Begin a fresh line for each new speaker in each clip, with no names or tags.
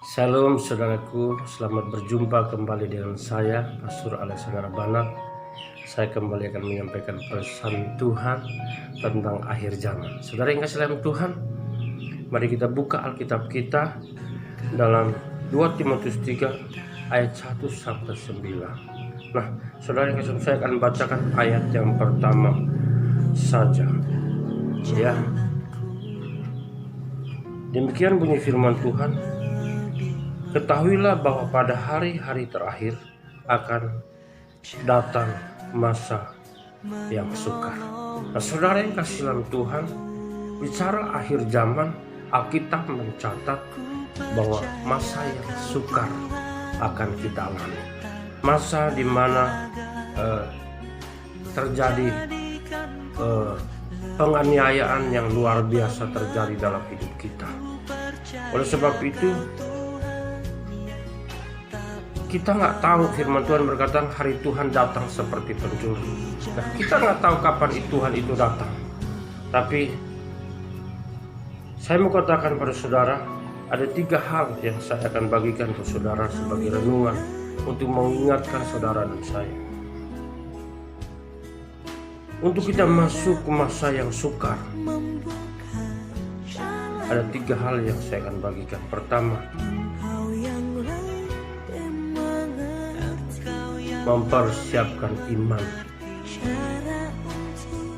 Shalom saudaraku, selamat berjumpa kembali dengan saya, Pastor Alexander Banak. Saya kembali akan menyampaikan pesan Tuhan tentang akhir zaman. Saudara yang kasih dalam Tuhan, mari kita buka Alkitab kita dalam 2 Timotius 3 ayat 1 sampai 9. Nah, saudara yang kasih, saya akan bacakan ayat yang pertama saja. Ya. Demikian bunyi firman Tuhan. Ketahuilah bahwa pada hari-hari terakhir akan datang masa yang sukar. Nah, saudara yang kasih dalam Tuhan, bicara akhir zaman, Alkitab mencatat bahwa masa yang sukar akan kita alami. Masa di mana terjadi penganiayaan yang luar biasa terjadi dalam hidup kita. Oleh sebab itu, kita nggak tahu, firman Tuhan berkata hari Tuhan datang seperti pencuri. Nah, kita nggak tahu kapan Tuhan itu datang. Tapi saya mau katakan pada saudara, ada 3 hal yang saya akan bagikan ke saudara sebagai renungan untuk mengingatkan saudara dan saya. Untuk kita masuk ke masa yang sukar, ada 3 hal yang saya akan bagikan. Pertama, mempersiapkan iman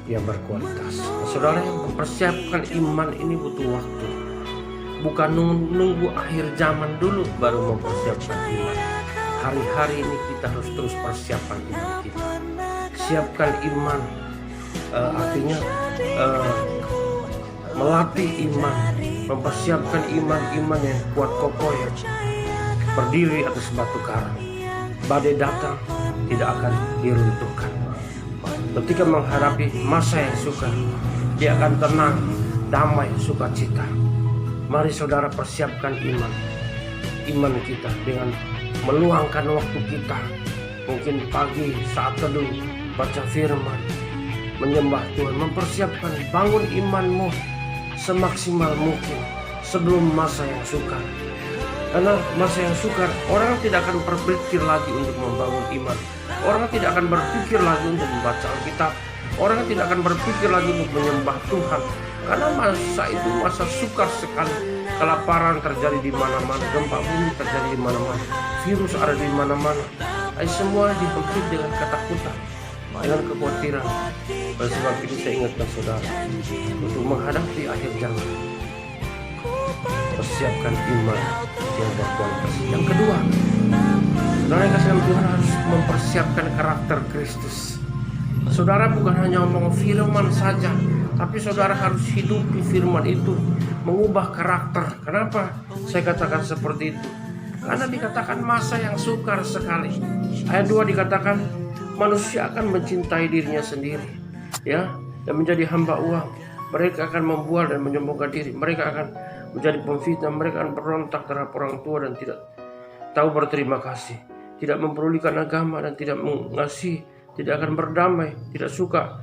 yang berkualitas. Nah, saudara, yang mempersiapkan iman ini butuh waktu. Bukan nunggu akhir zaman dulu baru mempersiapkan iman. Hari-hari ini kita harus terus persiapkan iman kita. Siapkan iman, artinya melatih iman, mempersiapkan iman yang kuat kokoh, yang berdiri atas batu karang. Badai datang tidak akan diruntuhkan. Ketika menghadapi masa yang sukar, dia akan tenang, damai, sukacita. Mari saudara persiapkan iman kita dengan meluangkan waktu kita. Mungkin pagi saat teduh, baca firman, menyembah Tuhan, mempersiapkan, bangun imanmu semaksimal mungkin sebelum masa yang sukar. Karena masa yang sukar, orang tidak akan berpikir lagi untuk membangun iman. Orang tidak akan berpikir lagi untuk membaca Alkitab. Orang tidak akan berpikir lagi untuk menyembah Tuhan. Karena masa itu masa sukar sekali. Kelaparan terjadi di mana-mana, gempa bumi terjadi di mana-mana, virus ada di mana-mana. Semua dihimpit dengan ketakutan, dengan kekhawatiran. Oleh sebab itu saya ingatkan saudara, untuk menghadapi akhir zaman, persiapkan iman yang berkualitas. Yang kedua, saudara yang kasih dalam Tuhan harus mempersiapkan karakter Kristus. Saudara bukan hanya ngomong firman saja, tapi saudara harus hidupi firman itu, mengubah karakter. Kenapa saya katakan seperti itu? Karena dikatakan masa yang sukar sekali. Ayat 2 dikatakan manusia akan mencintai dirinya sendiri, ya, dan menjadi hamba uang. Mereka akan membual dan menyombongkan diri. Mereka akan menjadi pemfitnah. Mereka akan berontak terhadap orang tua dan tidak tahu berterima kasih. Tidak mempedulikan agama dan tidak mengasihi. Tidak akan berdamai. Tidak suka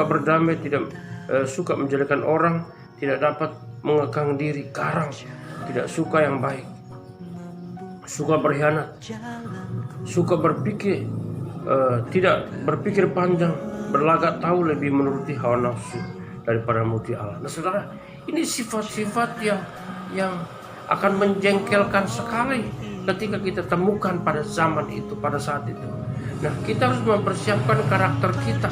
berdamai. Tidak suka menjadikan orang. Tidak dapat mengekang diri. Karang. Tidak suka yang baik. Suka berkhianat. Suka berpikir. Tidak berpikir panjang. Berlagak tahu, lebih menuruti hawa nafsu daripada menuruti Allah. Nah saudara, ini sifat-sifat yang akan menjengkelkan sekali ketika kita temukan pada zaman itu, pada saat itu. Nah, kita harus mempersiapkan karakter kita,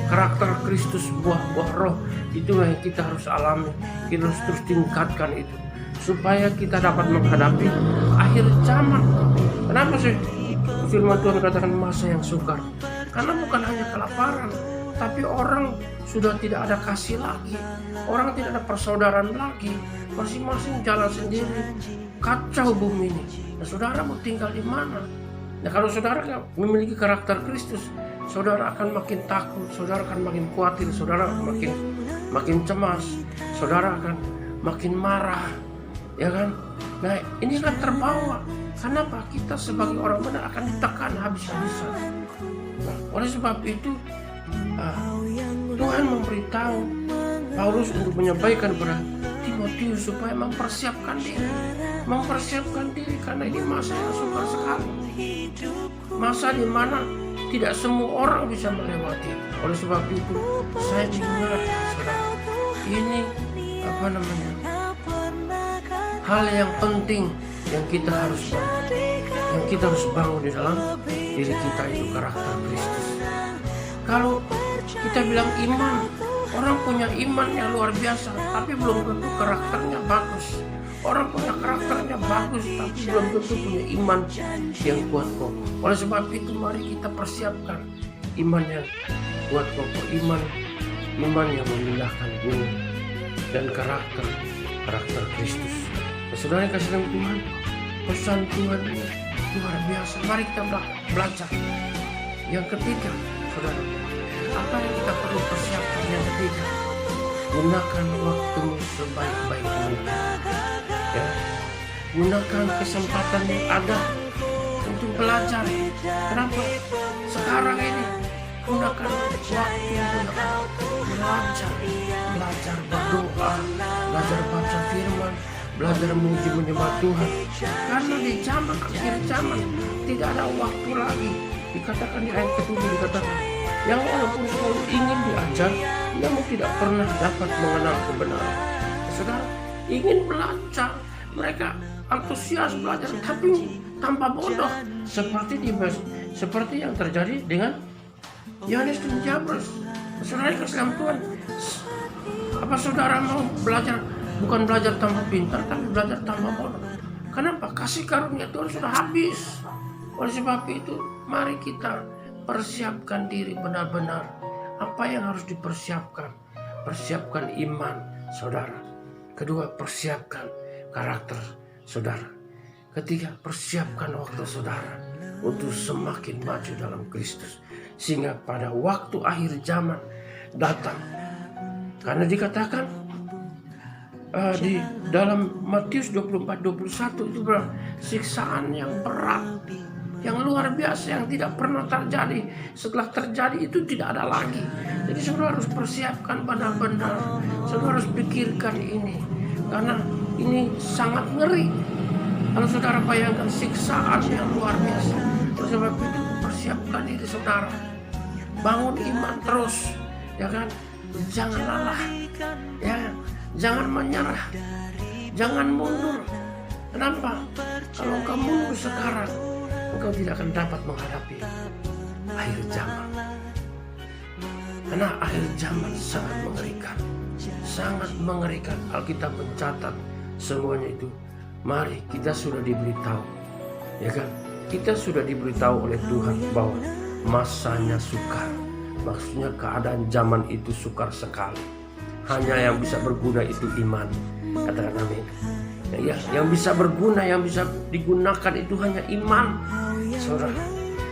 karakter Kristus, buah-buah roh. Itulah yang kita harus alami. Kita harus terus tingkatkan itu supaya kita dapat menghadapi akhir zaman. Kenapa sih firman Tuhan katakan masa yang sukar? Karena bukan hanya kelaparan, tapi orang sudah tidak ada kasih lagi. Orang tidak ada persaudaraan lagi. Masing-masing jalan sendiri. Kacau bumi ini. Nah, saudara mau tinggal di mana? Nah, kalau saudara memiliki karakter Kristus, saudara akan makin takut, saudara akan makin khawatir, saudara makin cemas, saudara akan makin marah, ya kan? Nah, ini akan terbawa. Kenapa? Kita sebagai orang benar akan ditekan habis-habisan. Nah, oleh sebab itu Tuhan memberitahu Paulus untuk menyampaikan kepada Timotius supaya mempersiapkan diri karena ini masa yang sukar sekali, masa di mana tidak semua orang bisa melewati. Oleh sebab itu saya mengingatkan saudara, ini hal yang penting yang kita harus bangun di dalam diri kita, itu karakter Kristus. Kalau kita bilang iman, orang punya iman yang luar biasa tapi belum tentu karakternya bagus. Orang punya karakternya bagus tapi belum tentu punya iman yang kuat kokoh. Oleh sebab itu mari kita persiapkan iman yang kuat kokoh, iman yang memindahkan gunung, dan karakter Kristus. Saudara yang kasih dalam Tuhan, pesan Tuhan ini luar biasa. Mari kita belajar. Yang ketiga, saudara, apa yang kita perlu persiapkan? Yang ketiga, gunakan waktumu sebaik-baik mungkin. Ya, gunakan kesempatan yang ada untuk belajar. Kenapa? Sekarang ini gunakan waktu untuk belajar berdoa, belajar baca firman, belajar menyembah Tuhan. Karena di akhir zaman tidak ada waktu lagi. Dikatakan di ayat ke-7, dikatakan yang walaupun selalu ingin diajar, namun tidak pernah dapat mengenal kebenaran. Saudara, ingin belajar, mereka antusias belajar tapi tanpa bodoh, seperti yang terjadi dengan Yohanes dan Jabres. Saudara kasih dalam Tuhan, apa saudara mau belajar? Bukan belajar tanpa pintar, tapi belajar tanpa bodoh. Kenapa? Kasih karunia Tuhan sudah habis. Oleh sebab itu, mari kita persiapkan diri benar-benar. Apa yang harus dipersiapkan? Persiapkan iman saudara. Kedua, persiapkan karakter saudara. Ketiga, persiapkan waktu saudara untuk semakin maju dalam Kristus, sehingga pada waktu akhir zaman datang. Karena dikatakan di dalam Matius 24:21 itu siksaan yang berat, yang luar biasa, yang tidak pernah terjadi. Setelah terjadi itu tidak ada lagi. Jadi saudara harus persiapkan benar-benar. Saudara harus pikirkan ini, karena ini sangat ngeri. Kalau saudara bayangkan siksaan yang luar biasa. Oleh sebab itu persiapkan diri saudara. Bangun iman terus, ya kan? Jangan lelah, ya. Jangan menyerah, jangan mundur. Kenapa? Kalau engkau mundur sekarang, engkau tidak akan dapat menghadapi akhir zaman. Karena akhir zaman sangat mengerikan. Alkitab mencatat semuanya itu. Mari, kita sudah diberitahu, ya kan? Kita sudah diberitahu oleh Tuhan bahwa masanya sukar. Maksudnya keadaan zaman itu sukar sekali. Hanya yang bisa berguna itu iman. Katakan amin. Ya, yang bisa berguna, yang bisa digunakan itu hanya iman. Saudara,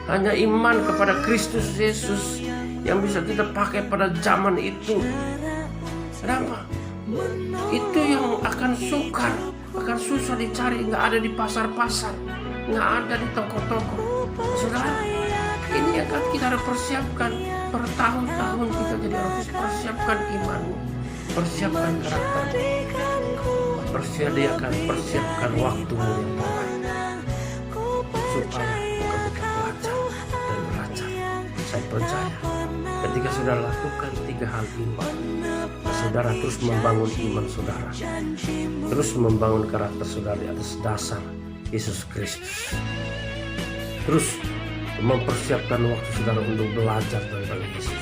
hanya iman kepada Kristus Yesus yang bisa kita pakai pada zaman itu. Kenapa? Itu yang akan sukar, akan susah dicari, nggak ada di pasar-pasar, nggak ada di toko-toko. Saudara, ini akan kita harus persiapkan bertahun-tahun. Kita jadi harus persiapkan imanmu, persiapkan karakter, persiapkan waktumu yang terbaik, supaya engkau bisa belajar. Saya percaya ketika saudara lakukan 3 hal ini, saudara terus membangun iman saudara, terus membangun karakter saudara di atas dasar Yesus Kristus, terus mempersiapkan waktu saudara untuk belajar tentang Yesus,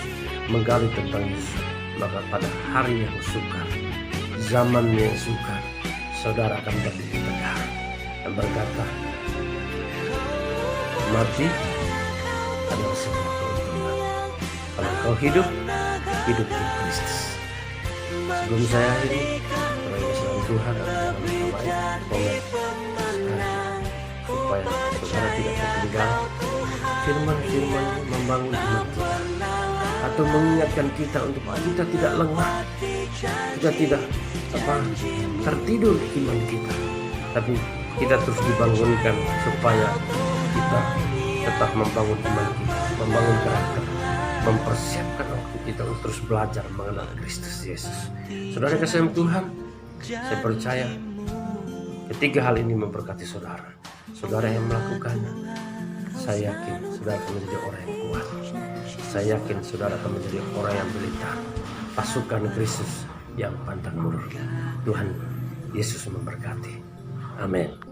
menggali tentang Yesus. Maka pada hari yang sukar, zaman yang sukar, saudara akan berdiri tegak dan berkata, mati adalah sebuah keuntungan. Kalau kau hidup di Kristus. Sebelum saya akhiri, perayaan Tuhan dalam baik, supaya saudara tidak tertinggal firman-firman membangun iman kita, atau mengingatkan kita untuk kita tidak lengah, kita tidak tertidur iman kita, tapi kita terus dibangunkan supaya kita tetap membangun iman kita, membangun karakter, mempersiapkan waktu kita untuk terus belajar mengenal Kristus Yesus. Saudara kasih Tuhan, Saya percaya ketiga hal ini memberkati saudara. Saudara yang melakukannya, saya yakin saudara akan menjadi orang yang kuat. Saya yakin saudara akan menjadi orang yang militan, pasukan Kristus yang pantang mundur. Tuhan Yesus memberkati. Amin.